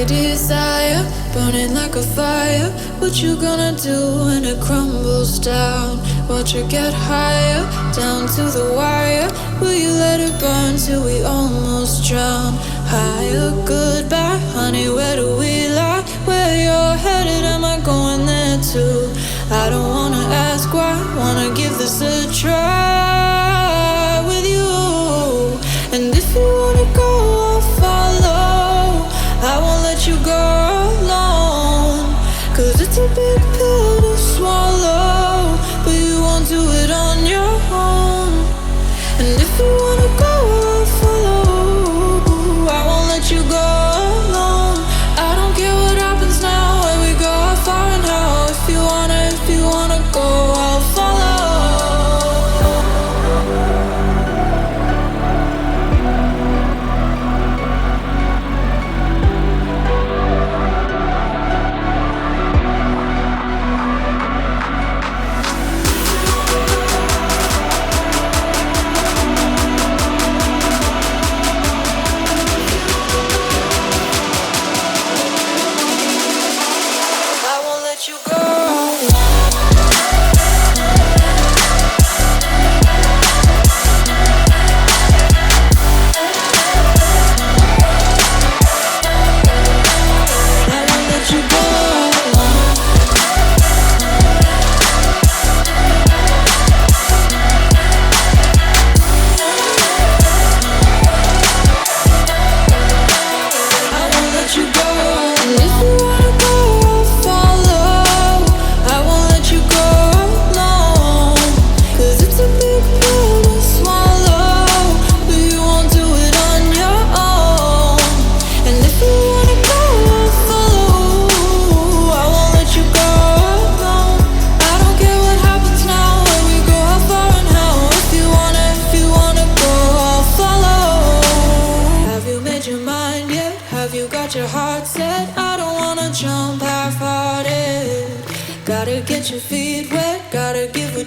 desire, burning like a fire. What you gonna do when it crumbles down? Watch it get higher, down to the wire. Will you let it burn till we almost drown? Higher, goodbye, honey, where do we lie? Where you're headed, am I going there too? I don't wanna ask why, wanna give this a try with you. And if you wanna go, I'll follow. I won't let you go alone, 'cause it's a big pill to swallow, but you won't do it on your own. And if you wanna go, I'll follow. I won't let you go alone. I don't care what happens now, where we go, how far and how. If you wanna go, I'll follow.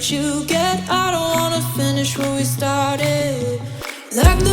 You get, I don't wanna finish where we started. Like the